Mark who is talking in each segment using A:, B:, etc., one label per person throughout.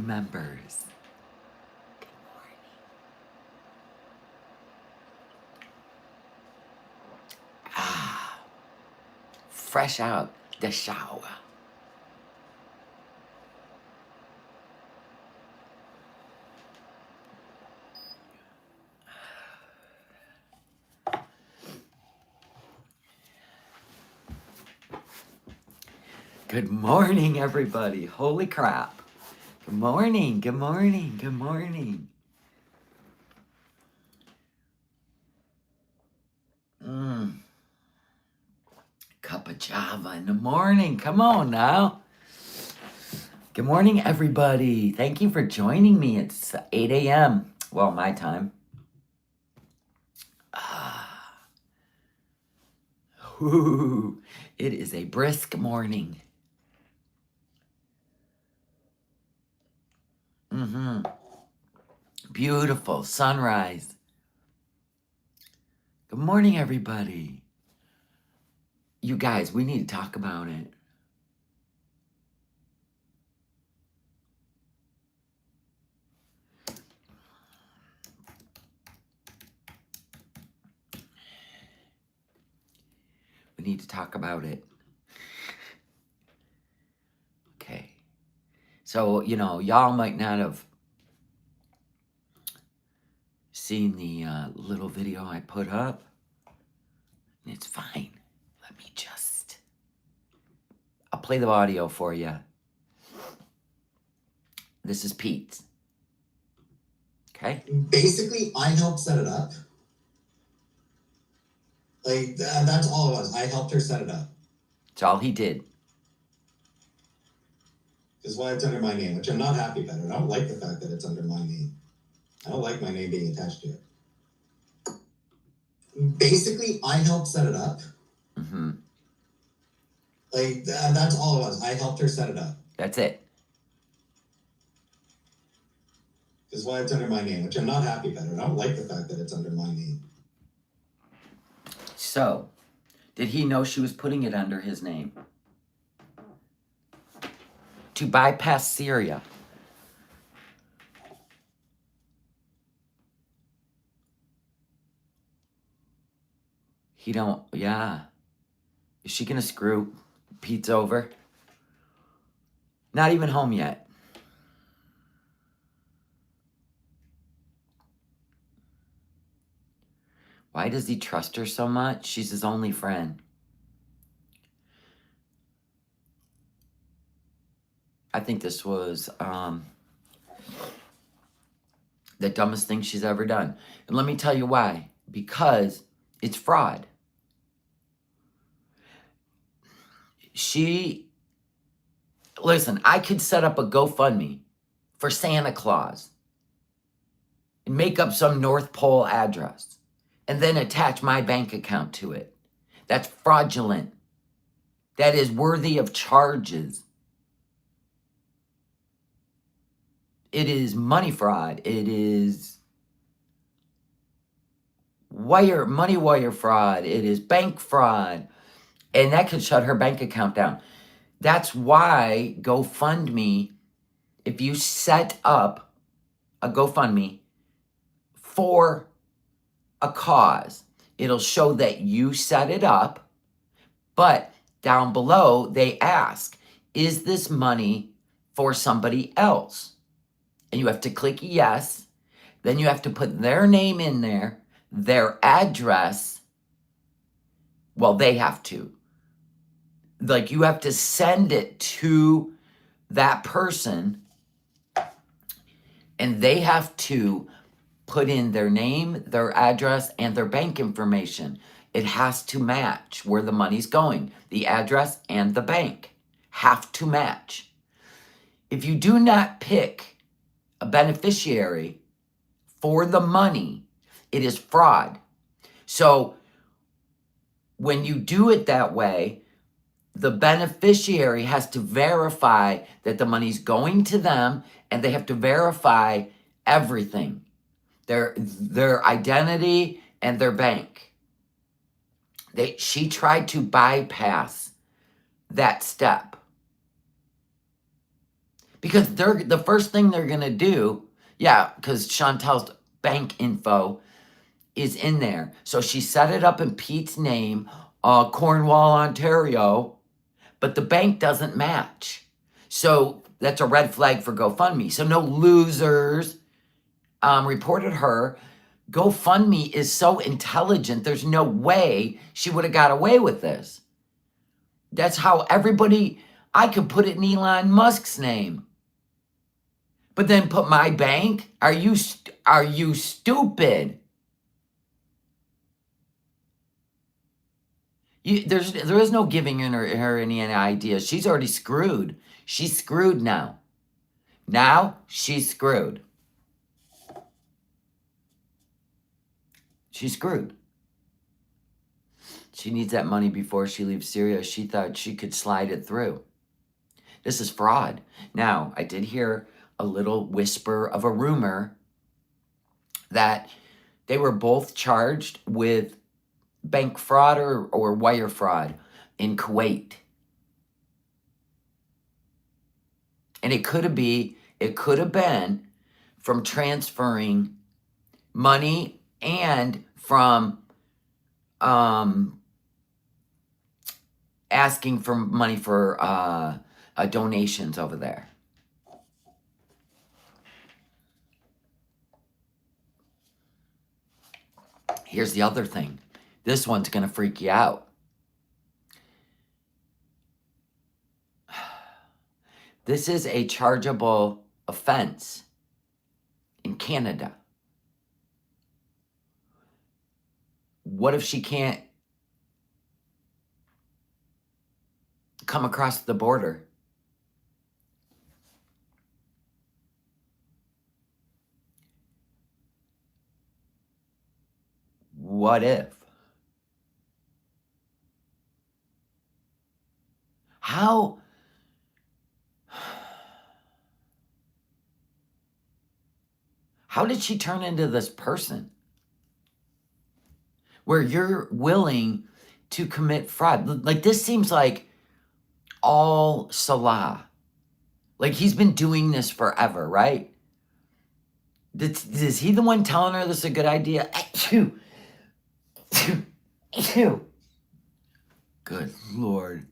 A: members. Ah, fresh out the shower. Good morning, everybody. Holy crap. Good morning, good morning, good morning. Cup of java in the morning. Come on now. Good morning, everybody. Thank you for joining me. It's 8 a.m. Well, my time. Ooh, it is a brisk morning. Beautiful sunrise. Good morning, everybody. You guys, we need to talk about it. We need to talk about it. Okay. So, y'all might not have seen the little video I put up. It's fine. I'll play the audio for you. This is Pete. Okay?
B: Basically, I helped set it up. That's all it was. I helped her set it up.
A: That's all he did.
B: This is why it's under my name, which I'm not happy about. I don't like the fact that it's under my name. I don't like my name being attached to it. Basically, I helped set it up. That's all it was. I helped her set it up.
A: That's it.
B: This is why it's under my name, which I'm not happy about. I don't like the fact that it's under my name.
A: So, did he know she was putting it under his name? To bypass Syria. Yeah. Is she gonna screw Pete's over? Not even home yet. Why does he trust her so much? She's his only friend. I think this was the dumbest thing she's ever done. And let me tell you why. Because it's fraud. Listen, I could set up a GoFundMe for Santa Claus and make up some North Pole address and then attach my bank account to it. That's fraudulent. That is worthy of charges. It is money fraud. It is money wire fraud. It is bank fraud. And that could shut her bank account down. That's why GoFundMe, if you set up a GoFundMe for a cause, it'll show that you set it up, but down below they ask, is this money for somebody else? And you have to click yes. Then you have to put their name in there, their address. Well, they have to. Like, you have to send it to that person, and they have to put in their name, their address, and their bank information. It has to match where the money's going. The address and the bank have to match. If you do not pick a beneficiary for the money, it is fraud. So when you do it that way, the beneficiary has to verify that the money's going to them, and they have to verify everything, their identity and their bank. She tried to bypass that step. Because the first thing they're going to do, yeah, because Chantel's bank info is in there. So she set it up in Pete's name, Cornwall, Ontario, but the bank doesn't match. So that's a red flag for GoFundMe. So no losers reported her. GoFundMe is so intelligent, there's no way she would have got away with this. That's how everybody, I could put it in Elon Musk's name. But then put my bank? Are you stupid? There is no giving her any ideas. She's already screwed. She's screwed now. Now she's screwed. She's screwed. She needs that money before she leaves Syria. She thought she could slide it through. This is fraud. Now, I did hear a little whisper of a rumor that they were both charged with bank fraud or wire fraud in Kuwait. And it could have been from transferring money and from asking for money for donations over there. Here's the other thing. This one's going to freak you out. This is a chargeable offense in Canada. What if she can't come across the border? What if? How did she turn into this person where you're willing to commit fraud? Like, this seems like all Salah. Like, he's been doing this forever, right? Is he the one telling her this is a good idea? Good Lord.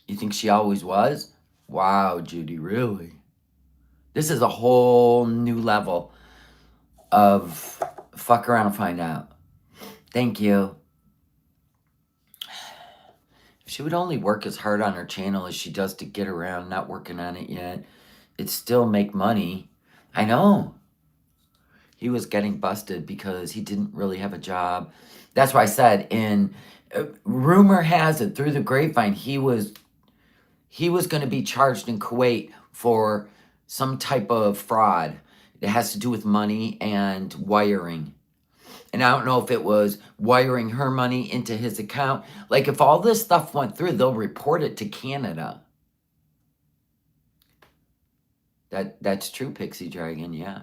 A: You think she always was? Wow, Judy, really? This is a whole new level of fuck around and find out. Thank you. If she would only work as hard on her channel as she does to get around, not working on it yet, it'd still make money. I know. He was getting busted because he didn't really have a job. That's why I said, rumor has it through the grapevine, he was going to be charged in Kuwait for some type of fraud. It has to do with money and wiring. And I don't know if it was wiring her money into his account. Like, if all this stuff went through, they'll report it to Canada. That's true, Pixie Dragon, yeah.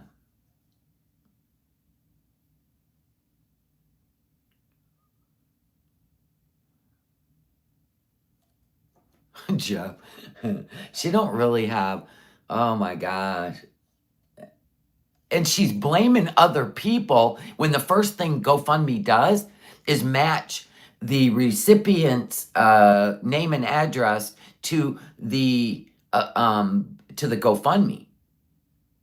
A: Jeff, she don't really have, oh my gosh. And she's blaming other people when the first thing GoFundMe does is match the recipient's name and address to the GoFundMe,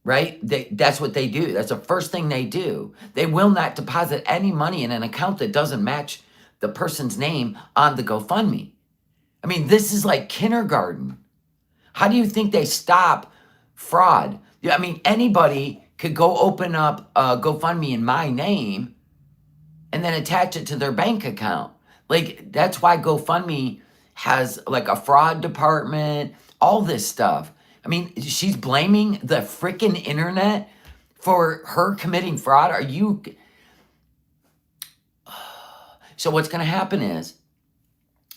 A: right? That's what they do. That's the first thing they do. They will not deposit any money in an account that doesn't match the person's name on the GoFundMe. I mean, this is like kindergarten. How do you think they stop fraud? I mean, anybody could go open up a GoFundMe in my name and then attach it to their bank account. Like, that's why GoFundMe has like a fraud department, all this stuff. I mean, she's blaming the freaking internet for her committing fraud. Are you? So what's going to happen is,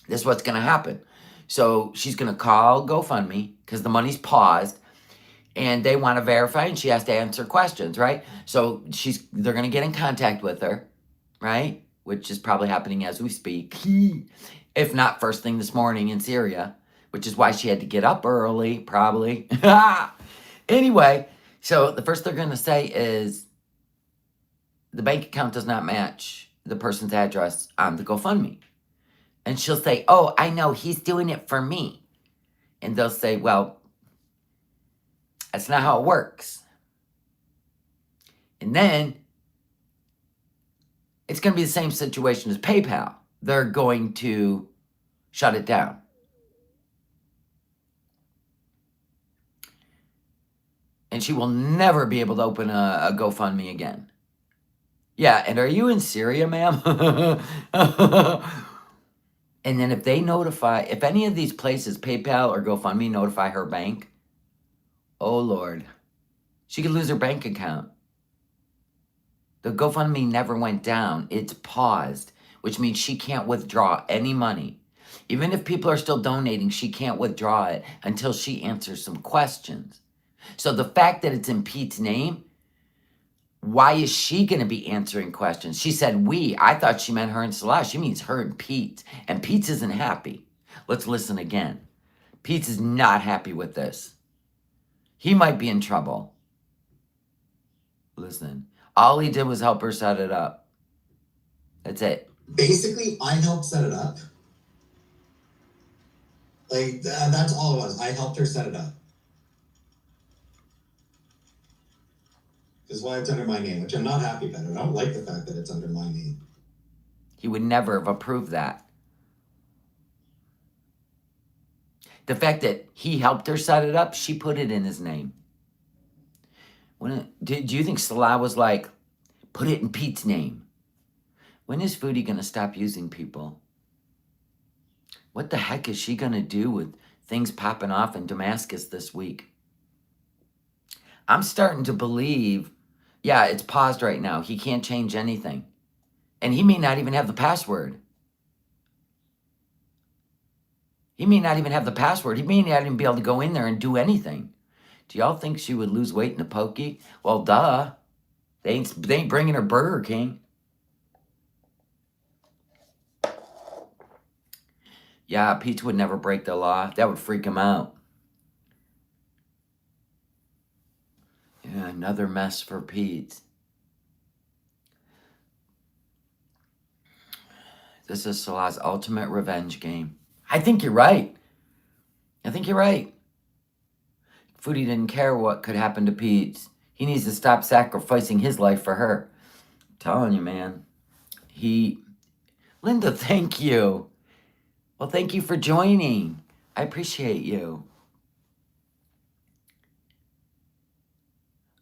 A: this is what's going to happen. So she's going to call GoFundMe because the money's paused and they want to verify and she has to answer questions, right? So they're going to get in contact with her, right? Which is probably happening as we speak. If not first thing this morning in Syria, which is why she had to get up early, probably. Anyway, so the first they're going to say is the bank account does not match the person's address on the GoFundMe. And she'll say, oh, I know, he's doing it for me. And they'll say, well, that's not how it works. And then it's going to be the same situation as PayPal. They're going to shut it down. And she will never be able to open a GoFundMe again. Yeah, and are you in Syria, ma'am? And then if they notify, if any of these places, PayPal or GoFundMe, notify her bank, oh Lord, she could lose her bank account. The GoFundMe never went down. It's paused, which means she can't withdraw any money. Even if people are still donating, she can't withdraw it until she answers some questions. So the fact that it's in Pete's name, why is she going to be answering questions? She said we. I thought she meant her and Salah. She means her and Pete. And Pete isn't happy. Let's listen again. Pete is not happy with this. He might be in trouble. Listen. All he did was help her set it up. That's it.
B: Basically, I helped set it up. Like, that's all it was. I helped her set it up. Is why it's under my name, which I'm not happy about. I don't like the fact that it's under my name.
A: He would never have approved that. The fact that he helped her set it up, she put it in his name. Do you think Salah was like, put it in Pete's name? When is Foodie going to stop using people? What the heck is she going to do with things popping off in Damascus this week? I'm starting to believe, yeah, it's paused right now. He can't change anything. And he may not even have the password. He may not even have the password. He may not even be able to go in there and do anything. Do y'all think she would lose weight in a pokey? Well, duh. They ain't bringing her Burger King. Yeah, Pete would never break the law. That would freak him out. Yeah, another mess for Pete. This is Salah's ultimate revenge game. I think you're right. I think you're right. Foodie didn't care what could happen to Pete. He needs to stop sacrificing his life for her. I'm telling you, man. Linda, thank you. Well, thank you for joining. I appreciate you.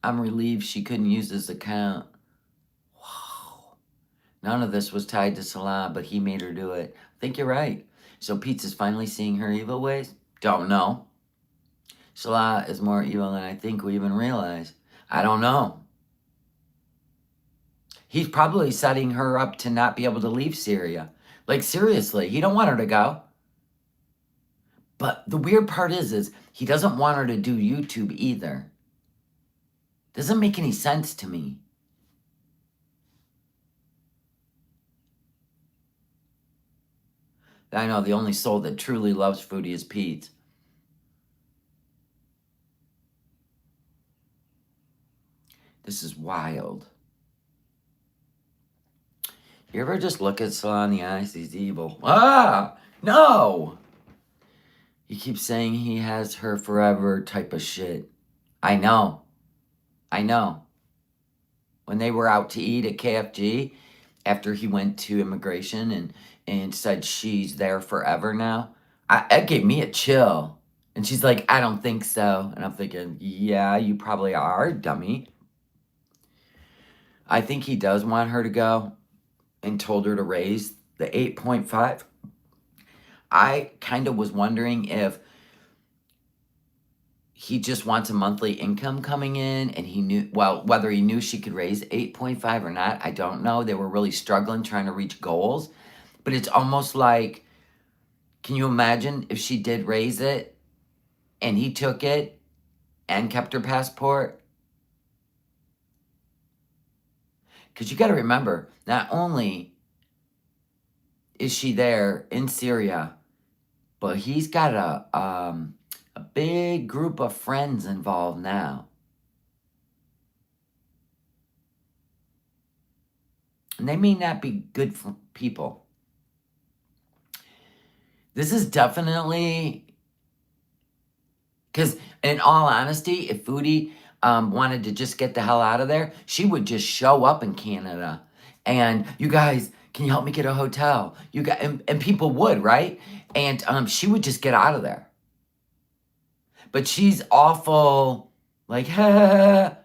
A: I'm relieved she couldn't use this account. Wow. None of this was tied to Salah, but he made her do it. I think you're right. So Pete is finally seeing her evil ways? Don't know. Salah is more evil than I think we even realize. I don't know. He's probably setting her up to not be able to leave Syria. Like, seriously, he don't want her to go. But the weird part is he doesn't want her to do YouTube either. Doesn't make any sense to me. I know the only soul that truly loves Foodie is Pete. This is wild. You ever just look at Salah in the eyes? He's evil. Ah! No! He keeps saying he has her forever type of shit. I know. I know. When they were out to eat at KFG, after he went to immigration and said she's there forever now, it gave me a chill. And she's like, I don't think so. And I'm thinking, yeah, you probably are, dummy. I think he does want her to go and told her to raise the 8.5. I kind of was wondering if he just wants a monthly income coming in and he knew, well, whether he knew she could raise 8.5 or not, I don't know. They were really struggling trying to reach goals. But it's almost like, can you imagine if she did raise it and he took it and kept her passport? Because you got to remember, not only is she there in Syria, But he's got a big group of friends involved now. And they may not be good people. This is definitely... Because in all honesty, if Foodie wanted to just get the hell out of there, she would just show up in Canada. And you guys, can you help me get a hotel? And people would, right? And she would just get out of there. But she's awful, like, ha.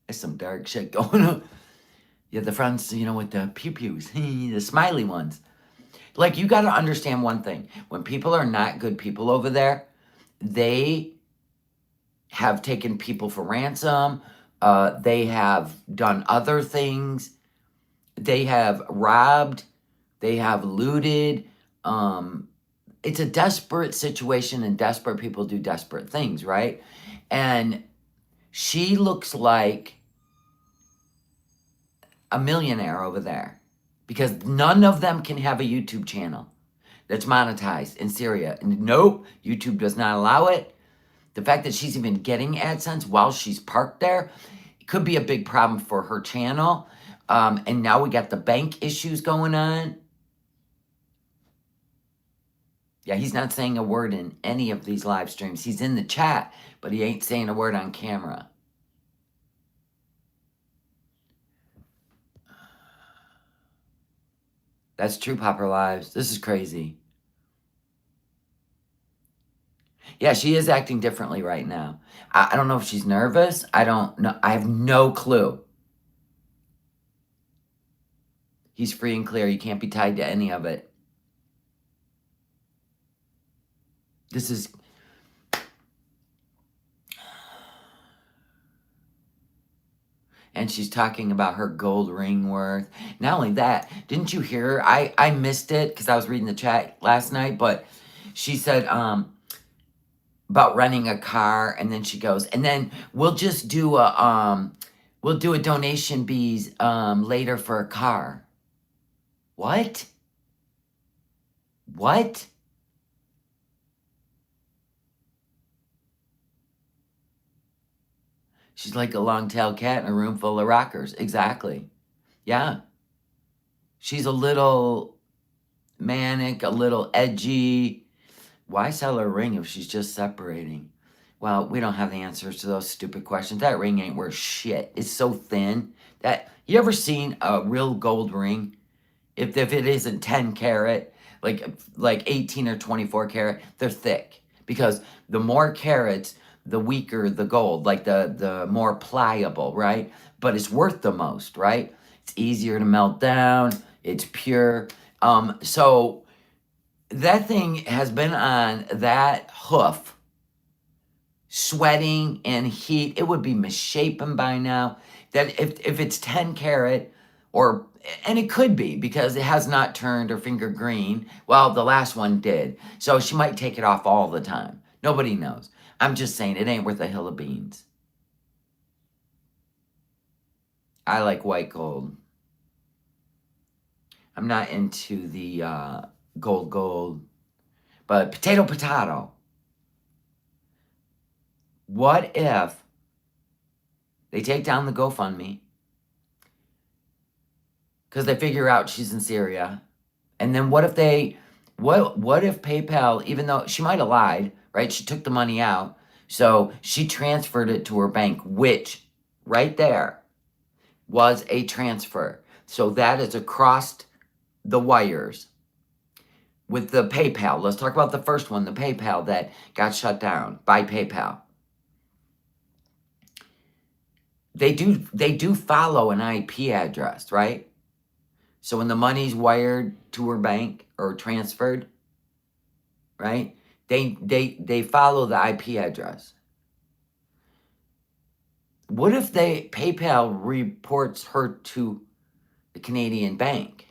A: There's some dark shit going on. Yeah, the fronts, you know, with the pew-pews, the smiley ones. Like, you got to understand one thing. When people are not good people over there, they have taken people for ransom. They have done other things. They have robbed. They have looted. It's a desperate situation, and desperate people do desperate things, right? And she looks like a millionaire over there because none of them can have a YouTube channel that's monetized in Syria. Nope, YouTube does not allow it. The fact that she's even getting AdSense while she's parked there, it could be a big problem for her channel. And now we got the bank issues going on. Yeah, he's not saying a word in any of these live streams. He's in the chat, but he ain't saying a word on camera. That's true, Popper Lives. This is crazy. Yeah, she is acting differently right now. I don't know if she's nervous. I don't know. I have no clue. He's free and clear. You can't be tied to any of it. This is... And she's talking about her gold ring worth. Not only that, didn't you hear her? I missed it because I was reading the chat last night, but she said about renting a car, and then she goes, and then we'll just do a donation bees later for a car. What? What? She's like a long-tailed cat in a room full of rockers. Exactly. Yeah. She's a little manic, a little edgy. Why sell her ring if she's just separating? Well, we don't have the answers to those stupid questions. That ring ain't worth shit. It's so thin. You ever seen a real gold ring? If it isn't 10 karat, like 18 or 24 karat, they're thick. Because the more carats, the weaker the gold, like the more pliable, right? But it's worth the most, right? It's easier to melt down. It's pure. So that thing has been on that hoof, sweating and heat. It would be misshapen by now. That if it's 10 karat, and it could be because it has not turned her finger green. Well, the last one did. So she might take it off all the time. Nobody knows. I'm just saying it ain't worth a hill of beans. I like white gold. I'm not into the gold. But potato. What if they take down the GoFundMe because they figure out she's in Syria? And then what if PayPal, even though she might have lied, right? She took the money out. So she transferred it to her bank, which right there was a transfer. So that is across the wires with the PayPal. Let's talk about the first one, the PayPal that got shut down by PayPal. They do follow an IP address, right? So when the money's wired to her bank or transferred, right? They follow the IP address. What if PayPal reports her to the Canadian bank?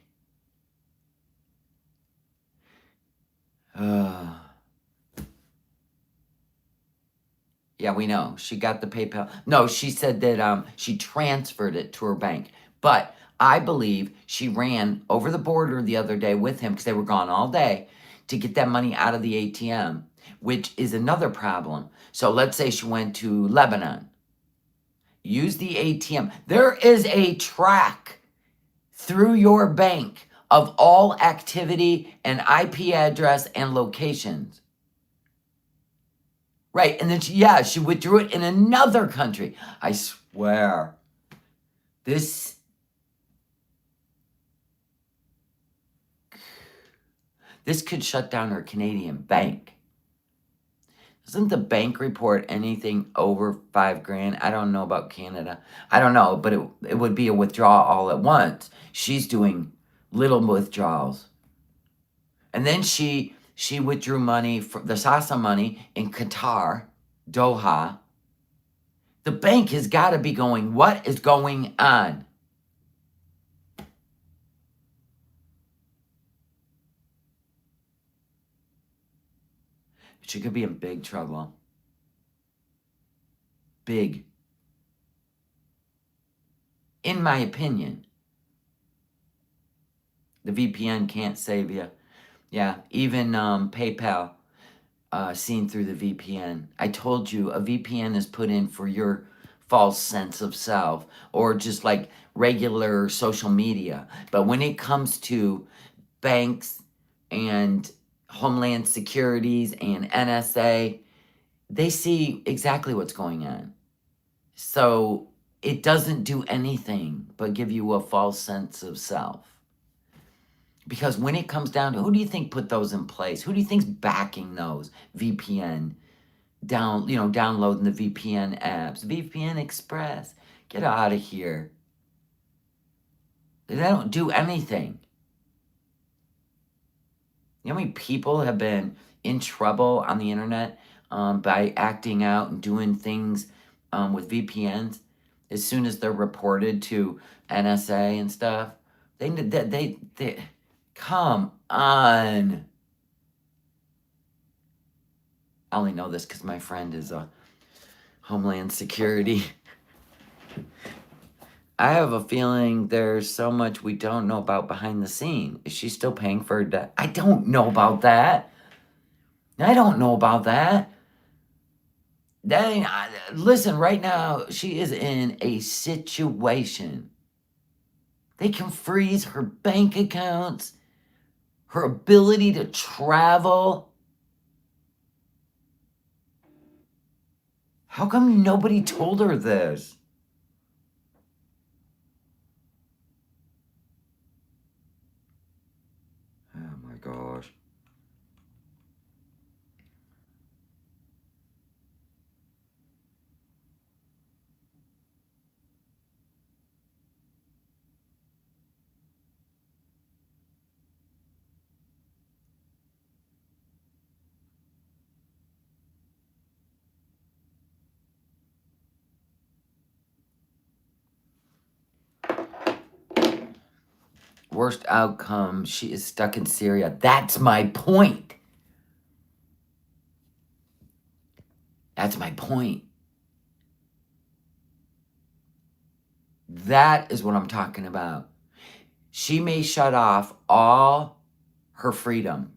A: Yeah, we know. She got the PayPal. No, she said that she transferred it to her bank. But I believe she ran over the border the other day with him because they were gone all day to get that money out of the ATM, which is another problem. So let's say she went to Lebanon. Use the ATM. There is a track through your bank of all activity and IP address and locations. Right. And then she withdrew it in another country. I swear. This could shut down her Canadian bank. Doesn't the bank report anything over $5,000? I don't know about Canada. I don't know, but it would be a withdrawal all at once. She's doing little withdrawals. And then she withdrew money, the Sasa money in Qatar, Doha. The bank has got to be going, what is going on? She could be in big trouble. Big. In my opinion. The VPN can't save you. Yeah, even PayPal seen through the VPN. I told you a VPN is put in for your false sense of self or just like regular social media. But when it comes to banks and Homeland Securities and NSA, they see exactly what's going on. So it doesn't do anything but give you a false sense of self. Because when it comes down to who do you think put those in place? Who do you think's backing those VPN downloading the VPN apps? VPN Express. Get out of here. They don't do anything. You know how many people have been in trouble on the internet by acting out and doing things with VPNs? As soon as they're reported to NSA and stuff, they come on. I only know this because my friend is a Homeland Security. I have a feeling there's so much we don't know about behind the scene. Is she still paying for her debt? I don't know about that. Listen, right now, she is in a situation. They can freeze her bank accounts, her ability to travel. How come nobody told her this? Oh my gosh. Worst outcome, she is stuck in Syria. That's my point. That's my point. That is what I'm talking about. She may shut off all her freedom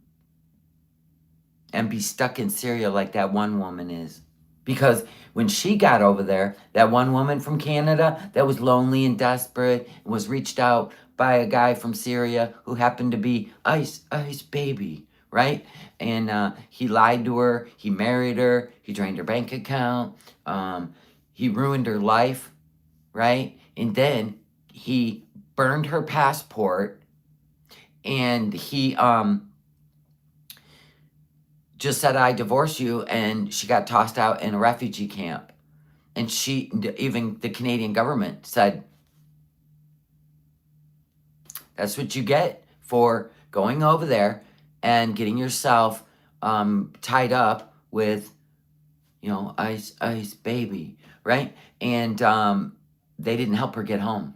A: and be stuck in Syria like that one woman is. Because when she got over there, that one woman from Canada that was lonely and desperate and was reached out by a guy from Syria who happened to be Ice Baby, right? And he lied to her, he married her, he drained her bank account, he ruined her life, right? And then he burned her passport and he just said, I divorce you, and she got tossed out in a refugee camp. And even the Canadian government said, that's what you get for going over there and getting yourself tied up with, Ice Baby, right? And they didn't help her get home.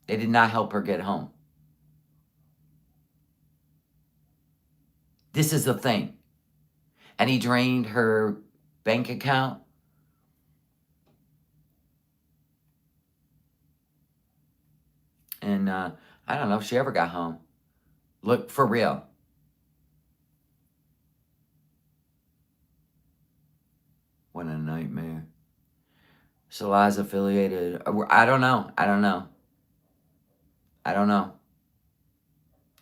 A: They did not help her get home. This is the thing. And he drained her bank account. And I don't know if she ever got home. Look, for real. What a nightmare. Shalai's affiliated. I don't know. I don't know. I don't know.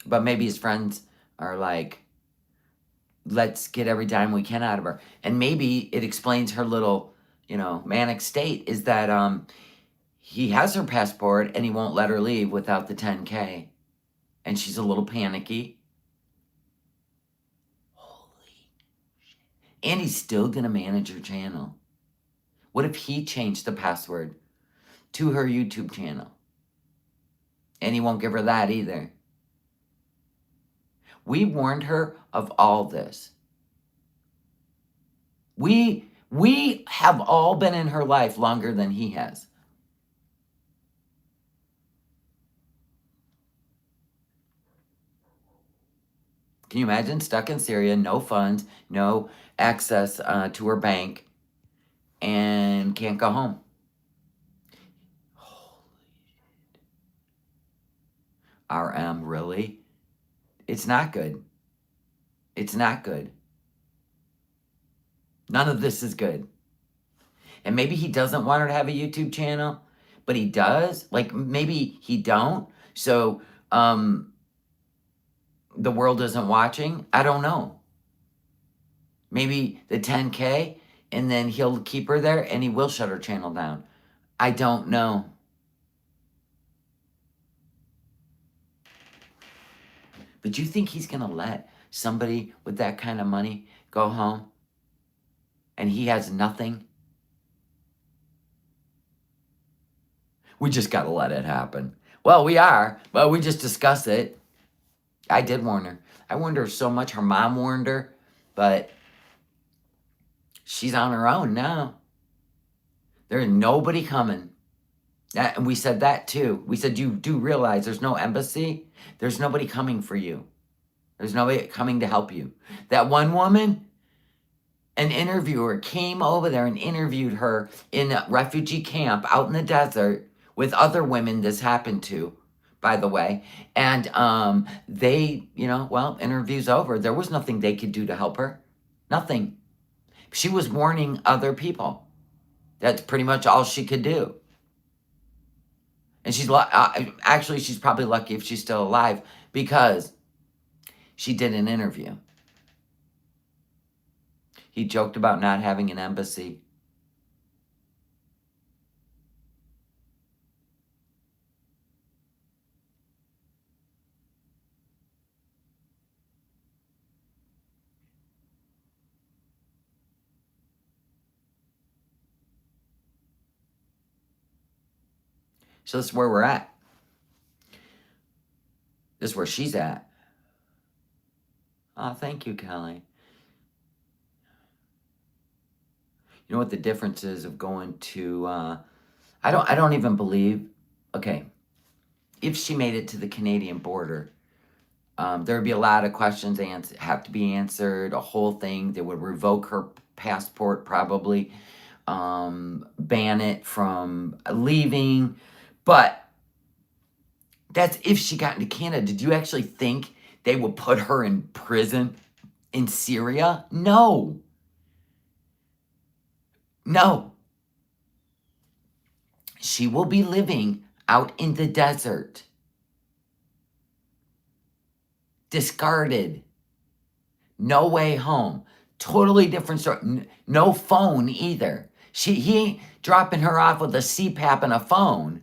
A: But maybe his friends are like, let's get every dime we can out of her. And maybe it explains her little, manic state is that he has her passport and he won't let her leave without the 10K. And she's a little panicky. Holy shit. And he's still going to manage her channel. What if he changed the password to her YouTube channel? And he won't give her that either. We warned her of all this. We have all been in her life longer than he has. Can you imagine? Stuck in Syria, no funds, no access to her bank, and can't go home. Holy shit. RM, really? It's not good. It's not good. None of this is good. And maybe he doesn't want her to have a YouTube channel, but he does. Like, maybe he don't. So, the world isn't watching. I don't know. Maybe the 10K, and then he'll keep her there, and he will shut her channel down. I don't know. But you think he's going to let somebody with that kind of money go home? And he has nothing? We just got to let it happen. Well, we are, but we just discuss it. I did warn her. I warned her so much. Her mom warned her, but she's on her own now. There's nobody coming. And we said that too. We said, you do realize there's no embassy. There's nobody coming for you. There's nobody coming to help you. That one woman, an interviewer, came over there and interviewed her in a refugee camp out in the desert with other women this happened to, by the way. And they, interview's over. There was nothing they could do to help her. Nothing. She was warning other people. That's pretty much all she could do. And she's probably lucky if she's still alive because she did an interview. He joked about not having an embassy. So this is where we're at. This is where she's at. Oh, thank you, Kelly. You know what the difference is of going to, I don't even believe, okay, if she made it to the Canadian border, there would be a lot of questions have to be answered, a whole thing. They would revoke her passport probably, ban it from leaving. But that's if she got into Canada. Did you actually think they would put her in prison in Syria? No. No. She will be living out in the desert. Discarded. No way home. Totally different story. No phone either. He ain't dropping her off with a CPAP and a phone.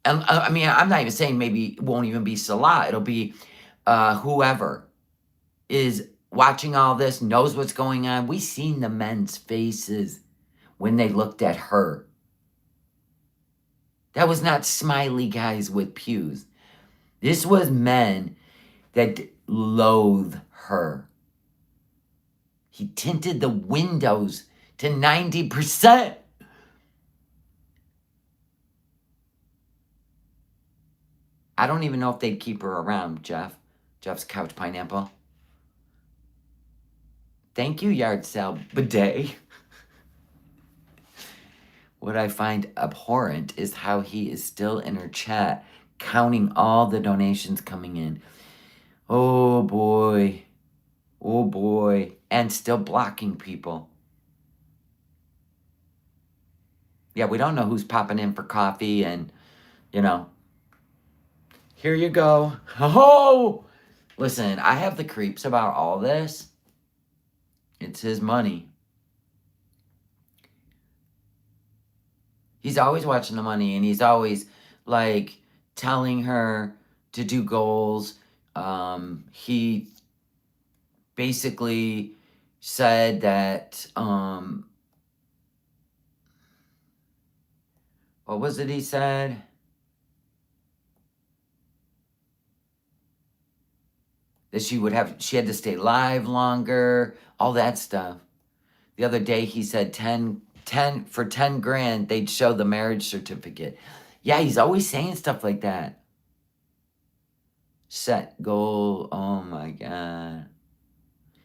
A: And I'm not even saying maybe it won't even be Salah. It'll be whoever is watching all this, knows what's going on. We seen the men's faces when they looked at her. That was not smiley guys with pews. This was men that loathe her. He tinted the windows to 90%. I don't even know if they'd keep her around, Jeff. Jeff's Couch Pineapple. Thank you, Yard Sale Bidet. What I find abhorrent is how he is still in her chat, counting all the donations coming in. Oh boy. Oh boy. And still blocking people. Yeah, we don't know who's popping in for coffee and, you know. Here you go. Oh! Listen, I have the creeps about all this. It's his money. He's always watching the money, and he's always, like, telling her to do goals. He basically said that, what was it he said? That she had to stay live longer, all that stuff. The other day he said for 10 grand, they'd show the marriage certificate. Yeah, he's always saying stuff like that. Set goal, oh my God.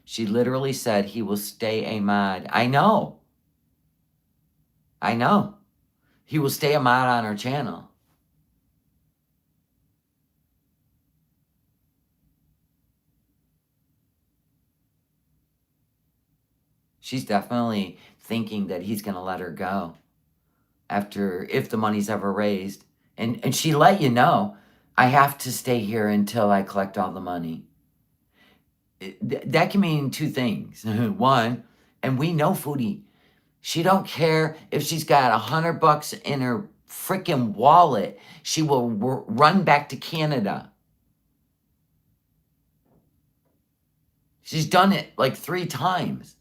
A: She literally said he will stay a mod. I know. He will stay a mod on our channel. She's definitely thinking that he's going to let her go if the money's ever raised. And she let you know, I have to stay here until I collect all the money. That can mean two things. One, and we know Foodie, she don't care if she's got $100 in her freaking wallet. She will run back to Canada. She's done it like 3 times.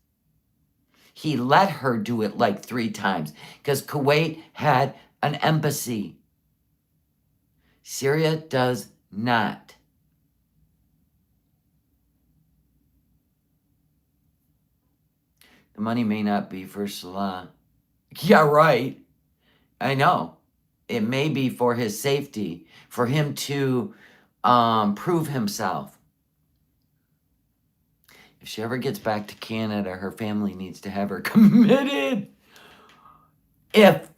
A: He let her do it like 3 times because Kuwait had an embassy. Syria does not. The money may not be for Salah. Yeah, right. I know. It may be for his safety, for him to prove himself. If she ever gets back to Canada, her family needs to have her committed. If.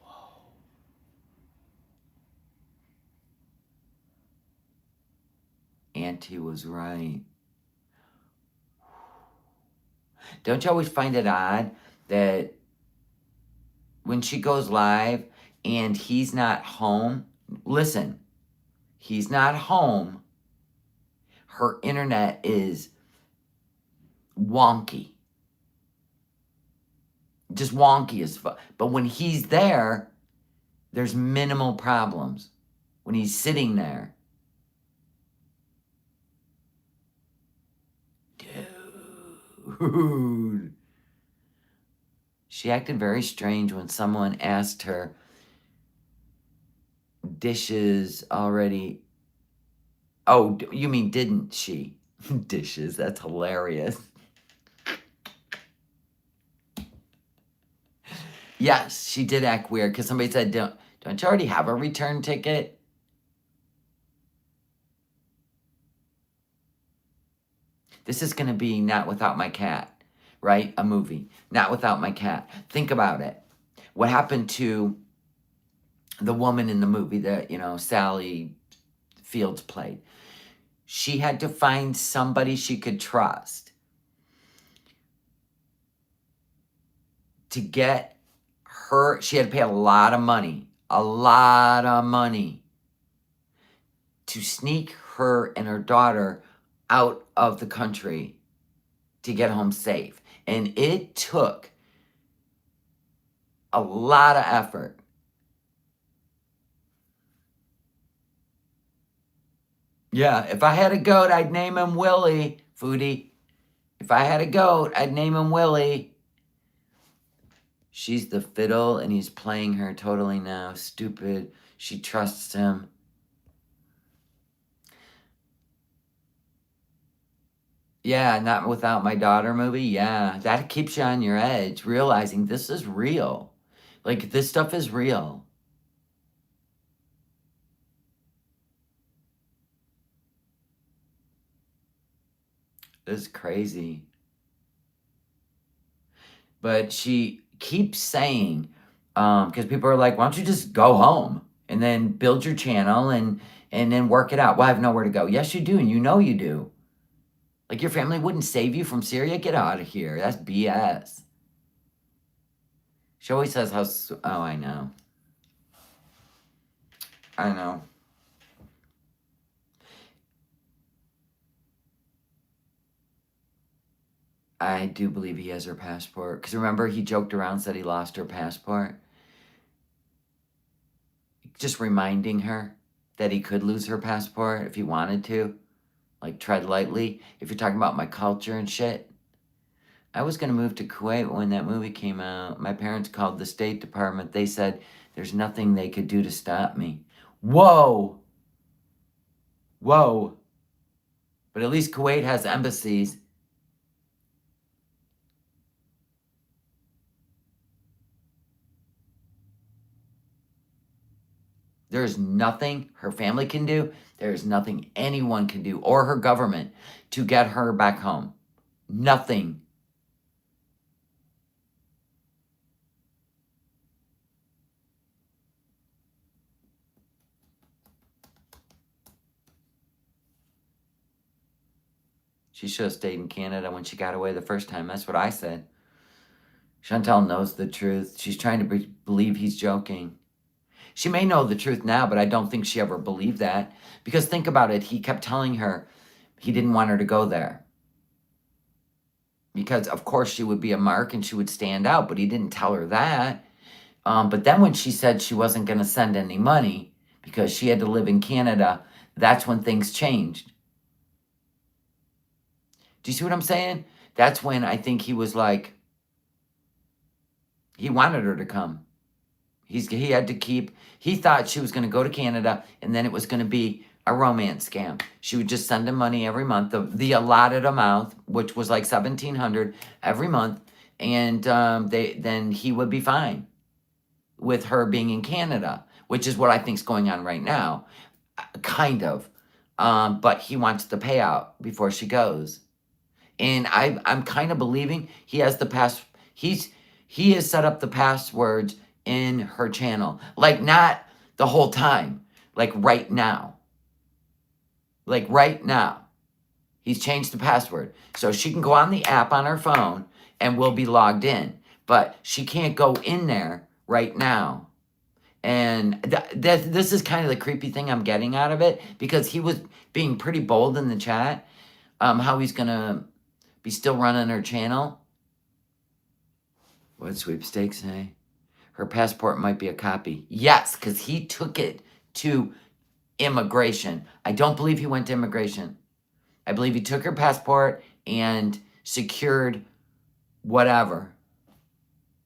A: Whoa. Auntie was right. Don't you always find it odd that when she goes live and he's not home, listen, he's not home, her internet is wonky. Just wonky as fuck. But when he's there, there's minimal problems. When he's sitting there. Dude. She acted very strange when someone asked her, dishes already. Oh, you mean didn't she? Dishes, that's hilarious. Yes, she did act weird because somebody said, don't you already have a return ticket? This is going to be Not Without My Cat, right? A movie. Not Without My Cat. Think about it. What happened to the woman in the movie that, Sally Fields played? She had to find somebody she could trust to get her. She had to pay a lot of money to sneak her and her daughter out of the country to get home safe. And it took a lot of effort. Yeah, if I had a goat, I'd name him Willie, Foodie. If I had a goat, I'd name him Willie. She's the fiddle, and he's playing her totally now. Stupid. She trusts him. Yeah, Not Without My Daughter movie. Yeah, that keeps you on your edge, realizing this is real. Like, this stuff is real. This is crazy. But she keeps saying, because people are like, why don't you just go home and then build your channel and then work it out? Well, I have nowhere to go. Yes, you do, and you know you do. Like, your family wouldn't save you from Syria? Get out of here. That's BS. She always says how... Oh, I know. I know. I do believe he has her passport. Because remember, he joked around, said he lost her passport. Just reminding her that he could lose her passport if he wanted to. Like, tread lightly. If you're talking about my culture and shit. I was going to move to Kuwait when that movie came out. My parents called the State Department. They said there's nothing they could do to stop me. Whoa! Whoa! But at least Kuwait has embassies. There's nothing her family can do. There's nothing anyone can do, or her government, to get her back home. Nothing. She should have stayed in Canada when she got away the first time. That's what I said. Chantal knows the truth. She's trying to believe he's joking. She may know the truth now, but I don't think she ever believed that. Because think about it. He kept telling her he didn't want her to go there. Because, of course, she would be a mark and she would stand out, but he didn't tell her that. But then when she said she wasn't going to send any money because she had to live in Canada, that's when things changed. Do you see what I'm saying? That's when I think he was like, he wanted her to come. He had to keep, he thought she was going to go to Canada and then it was going to be a romance scam. She would just send him money every month, the allotted amount, which was like $1,700 every month, and then he would be fine with her being in Canada, which is what I think is going on right now, kind of. But he wants the payout before she goes. And I'm kind of believing he has the he has set up the passwords in her channel. Like, not the whole time. Like, right now. Like, right now. He's changed the password. So she can go on the app on her phone and will be logged in. But she can't go in there right now. And this is kind of the creepy thing I'm getting out of it. Because he was being pretty bold in the chat. How he's going to be still running her channel. What did Sweepstakes say? Her passport might be a copy. Yes, because he took it to immigration. I don't believe he went to immigration. I believe he took her passport and secured whatever.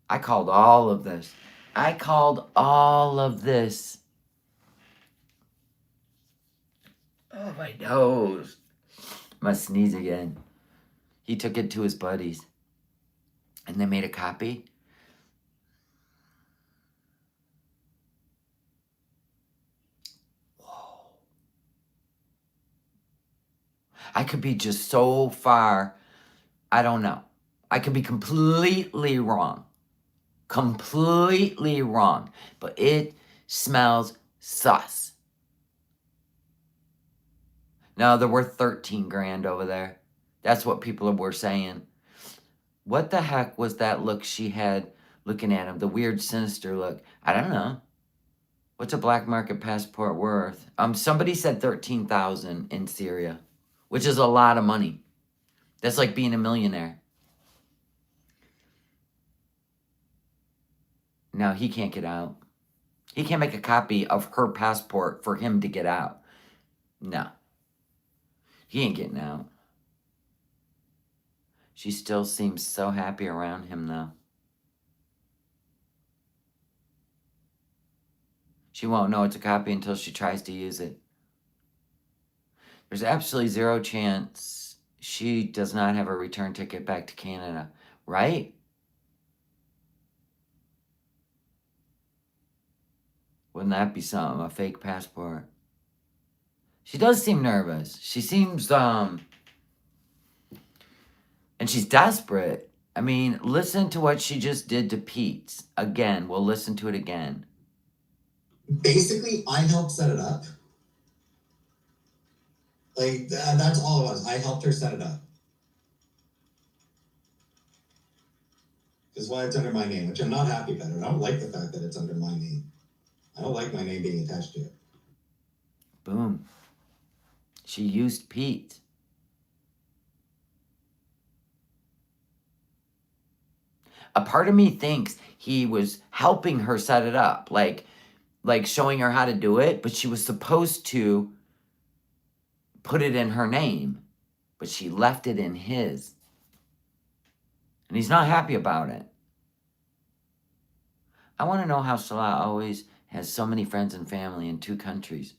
A: I called all of this. I called all of this. Oh, my nose. Must sneeze again. He took it to his buddies. And they made a copy. Whoa. I could be just so far, I don't know. I could be completely wrong. Completely wrong. But it smells sus. No, they're worth 13 grand over there. That's what people were saying. What the heck was that look she had looking at him? The weird, sinister look. I don't know. What's a black market passport worth? Somebody said 13,000 in Syria, which is a lot of money. That's like being a millionaire. No, he can't get out. He can't make a copy of her passport for him to get out. No. He ain't getting out. She still seems so happy around him, though. She won't know it's a copy until she tries to use it. There's absolutely zero chance she does not have a return ticket back to Canada, right? Wouldn't that be something? A fake passport. She does seem nervous. She seems, And she's desperate. I mean, listen to what she just did to Pete. Again, we'll listen to it again.
B: Basically, I helped set it up. Like, that's all it was. I helped her set it up. Because why it's under my name, which I'm not happy about it. I don't like the fact that it's under my name. I don't like my name being attached to it.
A: Boom. She used Pete. A part of me thinks he was helping her set it up, like showing her how to do it, but she was supposed to put it in her name, but she left it in his. And he's not happy about it. I want to know how Salah always has so many friends and family in 2 countries.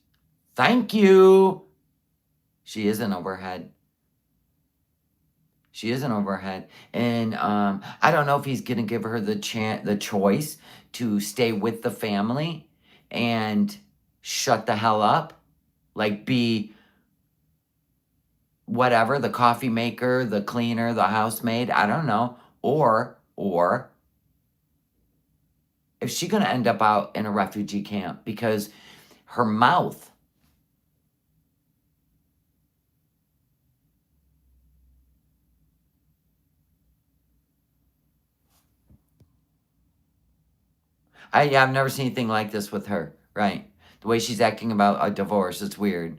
A: Thank you. She is an overhead. She is an overhead. And I don't know if he's going to give her the choice to stay with the family and shut the hell up. Like be whatever, the coffee maker, the cleaner, the housemaid, I don't know. Or is she going to end up out in a refugee camp? Because her mouth. I've never seen anything like this with her, right? The way she's acting about a divorce, it's weird.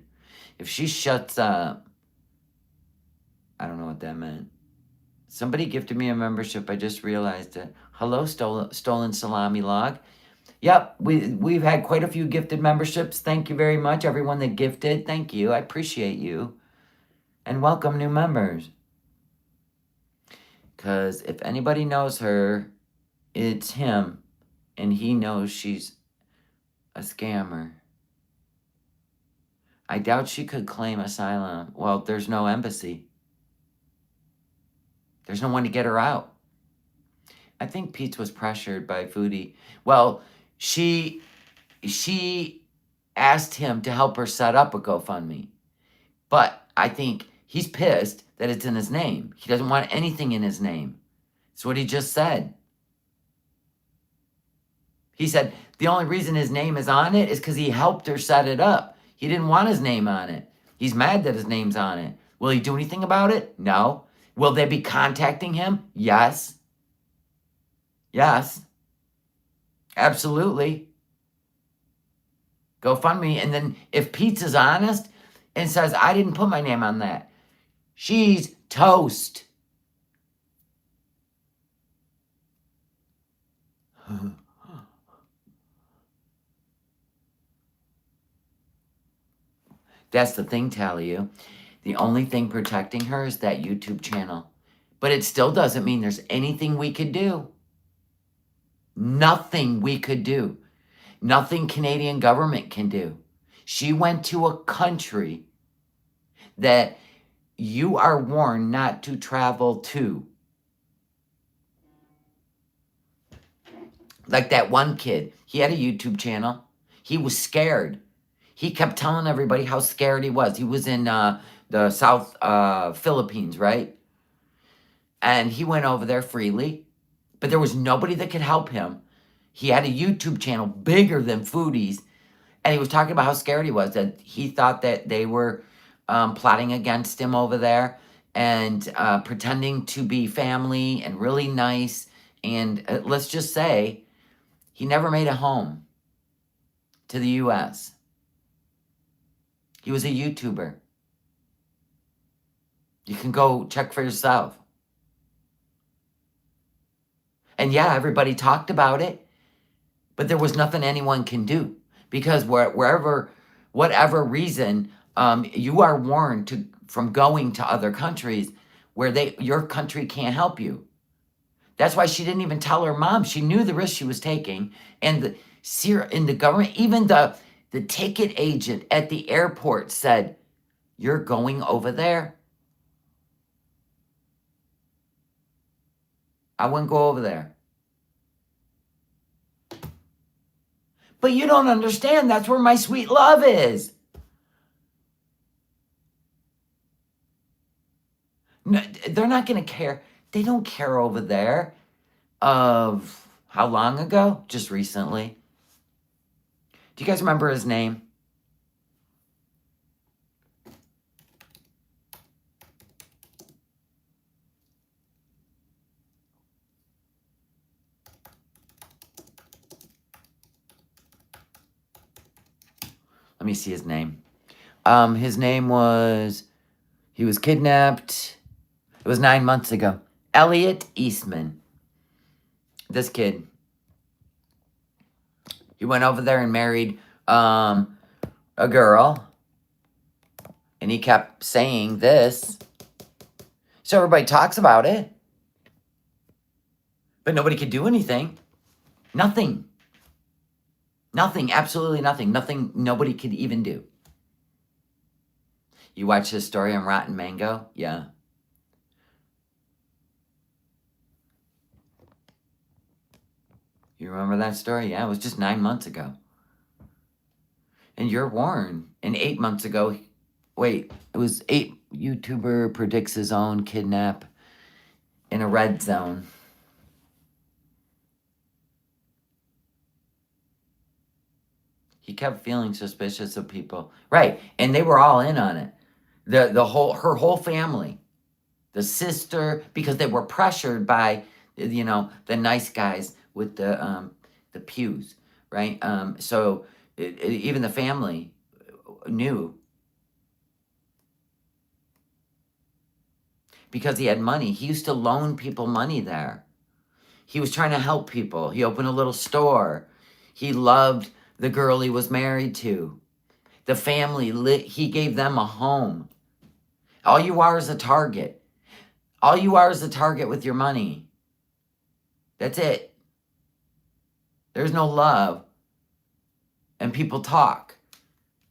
A: If she shuts up, I don't know what that meant. Somebody gifted me a membership. I just realized it. Hello, Stolen Salami Log. Yep, we've had quite a few gifted memberships. Thank you very much, everyone that gifted. Thank you. I appreciate you. And welcome new members. Because if anybody knows her, it's him. And he knows she's a scammer. I doubt she could claim asylum. Well, there's no embassy. There's no one to get her out. I think Pete was pressured by Foodie. Well, she asked him to help her set up a GoFundMe. But I think he's pissed that it's in his name. He doesn't want anything in his name. That's what he just said. He said the only reason his name is on it is because he helped her set it up. He didn't want his name on it. He's mad that his name's on it. Will he do anything about it? No. Will they be contacting him? Yes. Yes. Absolutely. GoFundMe. And then if Pete is honest and says, I didn't put my name on that, she's toast. That's the thing, Talia. The only thing protecting her is that YouTube channel. But it still doesn't mean there's anything we could do. Nothing we could do. Nothing Canadian government can do. She went to a country that you are warned not to travel to. Like that one kid. He had a YouTube channel. He was scared. He kept telling everybody how scared he was. He was in the South Philippines, right? And he went over there freely. But there was nobody that could help him. He had a YouTube channel bigger than Foodie's. And he was talking about how scared he was. That he thought that they were plotting against him over there. And pretending to be family and really nice. And let's just say, he never made it home to the U.S. He was a YouTuber. You can go check for yourself. And yeah, everybody talked about it, but there was nothing anyone can do because whatever reason, you are warned from going to other countries where your country can't help you. That's why she didn't even tell her mom. She knew the risk she was taking, and the government, even the ticket agent at the airport said, "You're going over there." I wouldn't go over there. But you don't understand. That's where my sweet love is. No, they're not going to care. They don't care over there of how long ago? Just recently. Do you guys remember his name? Let me see his name. His name was, he was kidnapped. It was 9 months ago. Elliot Eastman. This kid. He went over there and married a girl. And he kept saying this. So everybody talks about it. But nobody could do anything. Nothing. Nothing. Absolutely nothing. Nothing nobody could even do. You watch this story on Rotten Mango? Yeah. You remember that story? Yeah, it was just 9 months ago. And you're warned. And 8 months ago, wait, it was 8, YouTuber predicts his own kidnap in a red zone. He kept feeling suspicious of people. Right, and they were all in on it. Her whole family. The sister, because they were pressured by, you know, the nice guys with the pews, right? So even the family knew. Because he had money. He used to loan people money there. He was trying to help people. He opened a little store. He loved the girl he was married to. The family, he gave them a home. All you are is a target. All you are is a target with your money. That's it. There's no love. And people talk.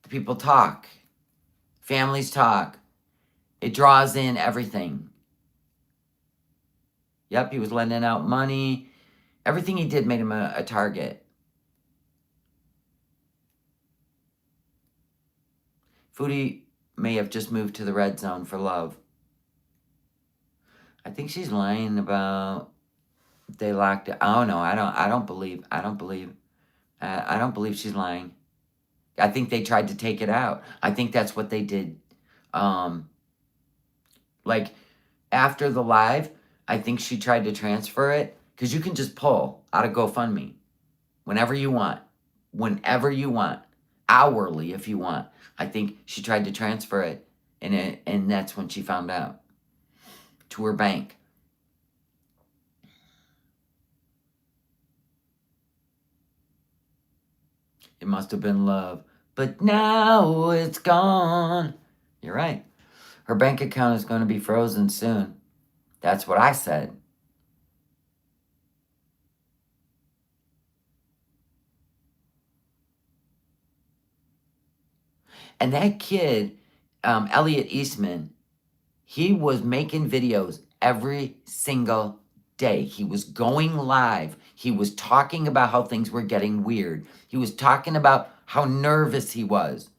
A: People talk. Families talk. It draws in everything. Yep, he was lending out money. Everything he did made him a target. Foodie may have just moved to the red zone for love. I think she's lying about they locked it. Oh no, I don't believe she's lying. I think they tried to take it out. I think that's what they did. Like after the live, I think she tried to transfer it because you can just pull out of GoFundMe whenever you want, hourly if you want. I think she tried to transfer it, and that's when she found out to her bank. It must have been love, but now it's gone. You're right. Her bank account is going to be frozen soon. That's what I said. And that kid, Elliot Eastman, he was making videos every single day. He was going live. He was talking about how things were getting weird. He was talking about how nervous he was.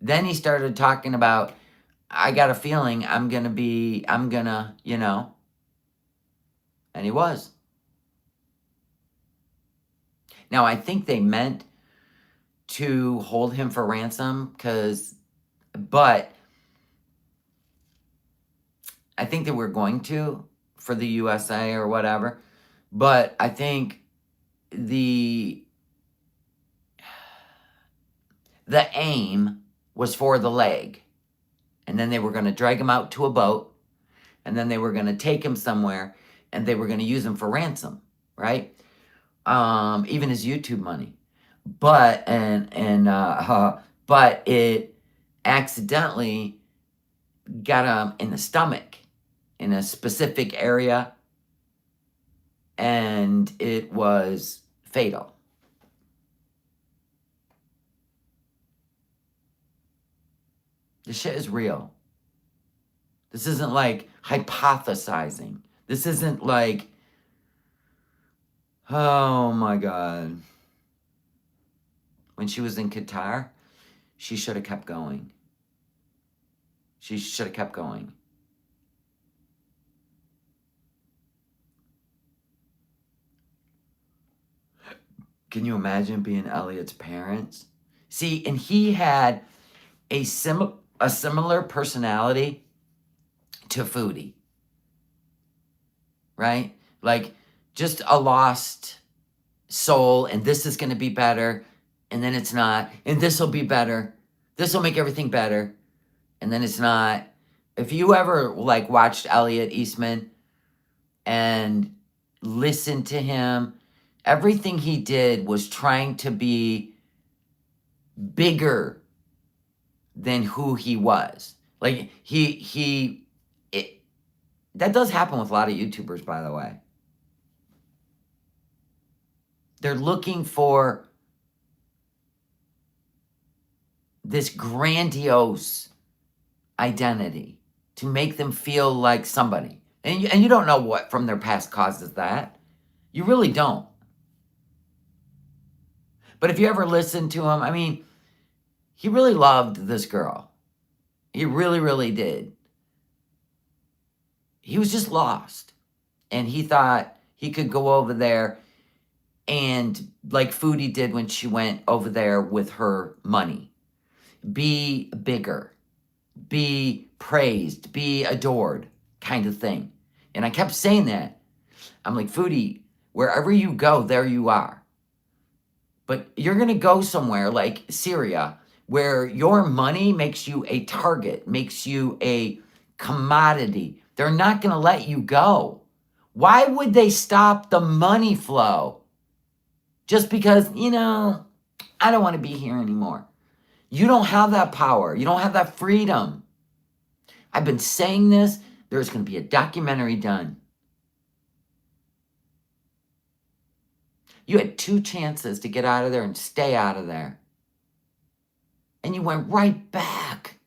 A: Then he started talking about, I got a feeling I'm gonna, you know. And he was. Now, I think they meant to hold him for ransom but I think they were going to for the USA or whatever. But I think the aim was for the leg. And then they were going to drag him out to a boat. And then they were going to take him somewhere. And they were going to use him for ransom, right? Even his YouTube money. But but it accidentally got him in the stomach in a specific area, and it was fatal. This shit is real. This isn't like hypothesizing. This isn't like, oh my God. When she was in Qatar, she should have kept going. She should have kept going. Can you imagine being Elliot's parents? See, and he had a similar personality to Foodie, right? Like just a lost soul, and this is going to be better, and then it's not, and this will be better. This will make everything better, and then it's not. If you ever like watched Elliot Eastman and listened to him, everything he did was trying to be bigger than who he was. Like that does happen with a lot of YouTubers, by the way. They're looking for this grandiose identity to make them feel like somebody. And you don't know what from their past causes that. You really don't. But if you ever listen to him, I mean, he really loved this girl. He really, really did. He was just lost. And he thought he could go over there and, like Foodie did when she went over there with her money, be bigger, be praised, be adored, kind of thing. And I kept saying that. I'm like, Foodie, wherever you go, there you are. But you're going to go somewhere like Syria, where your money makes you a target, makes you a commodity. They're not going to let you go. Why would they stop the money flow? Just because, I don't want to be here anymore. You don't have that power. You don't have that freedom. I've been saying this. There's going to be a documentary done. You had 2 chances to get out of there and stay out of there. And you went right back.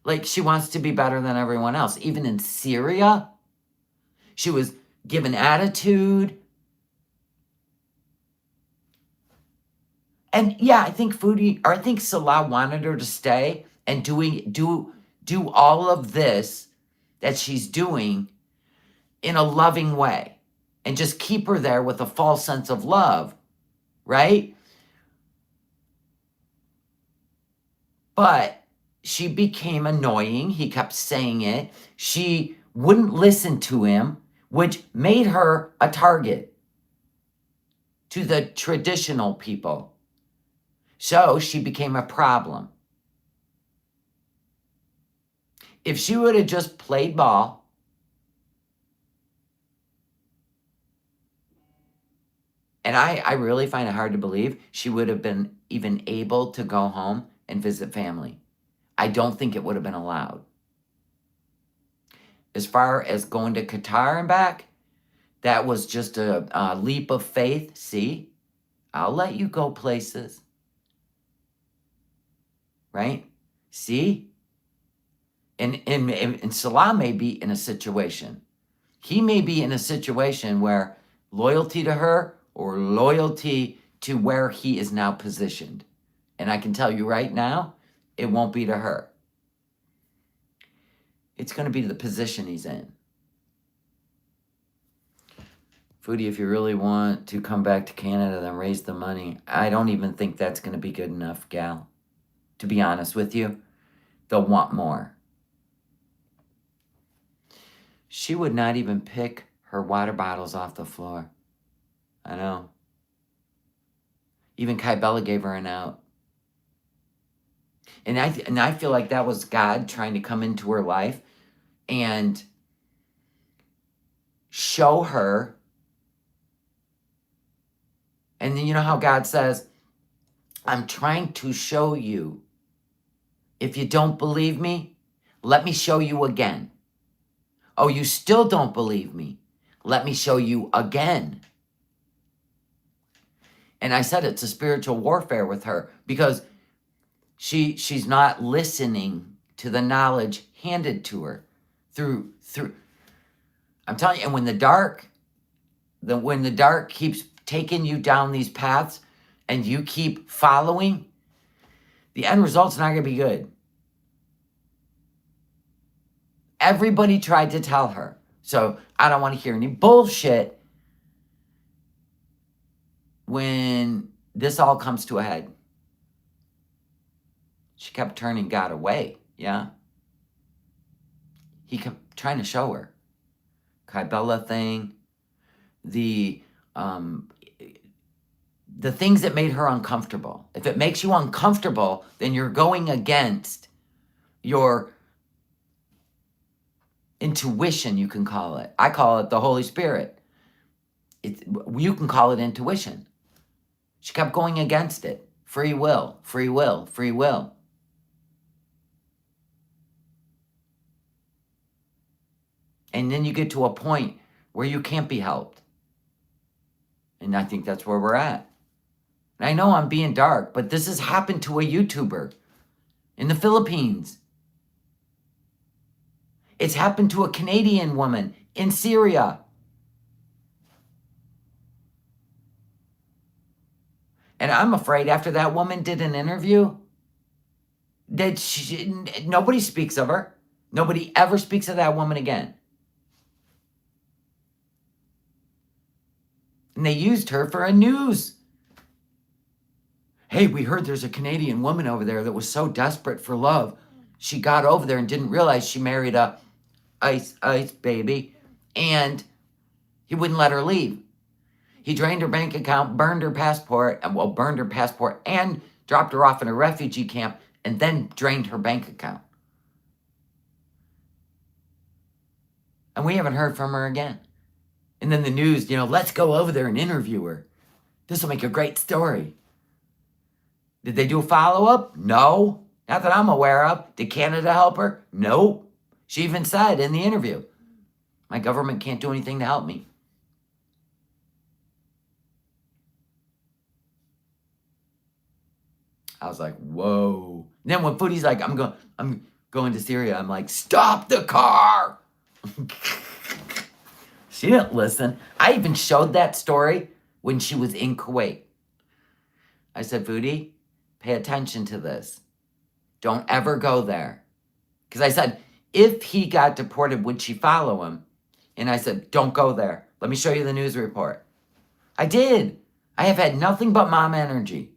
A: Like she wants to be better than everyone else. Even in Syria, she was given attitude. And yeah, I think Salah wanted her to stay and do all of this that she's doing in a loving way and just keep her there with a false sense of love, right? But she became annoying. He kept saying it. She wouldn't listen to him, which made her a target to the traditional people. So she became a problem. If she would have just played ball, and I really find it hard to believe she would have been even able to go home and visit family. I don't think it would have been allowed. As far as going to Qatar and back, that was just a leap of faith. See, I'll let you go places. Right? See? And Salah may be in a situation. He may be in a situation where loyalty to her or loyalty to where he is now positioned. And I can tell you right now, it won't be to her. It's going to be to the position he's in. Foodie, if you really want to come back to Canada, then raise the money. I don't even think that's going to be good enough, gal. To be honest with you, they'll want more. She would not even pick her water bottles off the floor. I know. Even Kai Bella gave her an out. And I feel like that was God trying to come into her life and show her. And then you know how God says, I'm trying to show you. If you don't believe me, let me show you again. Oh, you still don't believe me? Let me show you again. And I said it's a spiritual warfare with her because she's not listening to the knowledge handed to her through. I'm telling you, and when the dark keeps taking you down these paths and you keep following, the end result's not going to be good. Everybody tried to tell her. So I don't want to hear any bullshit. when this all comes to a head, she kept turning God away, yeah? He kept trying to show her. Kybella thing, the things that made her uncomfortable. If it makes you uncomfortable, then you're going against your intuition, you can call it. I call it the Holy Spirit. You can call it intuition. She kept going against it. Free will, free will, free will. And then you get to a point where you can't be helped. And I think that's where we're at. And I know I'm being dark, but this has happened to a YouTuber in the Philippines. It's happened to a Canadian woman in Syria. And I'm afraid after that woman did an interview, that nobody speaks of her. Nobody ever speaks of that woman again. And they used her for a news. Hey, we heard there's a Canadian woman over there that was so desperate for love. She got over there and didn't realize she married a ice baby. And he wouldn't let her leave. He drained her bank account, burned her passport, and dropped her off in a refugee camp, and then drained her bank account. And we haven't heard from her again. And then the news, let's go over there and interview her. This will make a great story. Did they do a follow-up? No. Not that I'm aware of. Did Canada help her? No. She even said in the interview, my government can't do anything to help me. I was like, whoa. And then when Foodie's like, I'm going to Syria, I'm like, stop the car. She didn't listen. I even showed that story when she was in Kuwait. I said, Foodie, pay attention to this. Don't ever go there. Because I said, if he got deported, would she follow him? And I said, don't go there. Let me show you the news report. I did. I have had nothing but mom energy.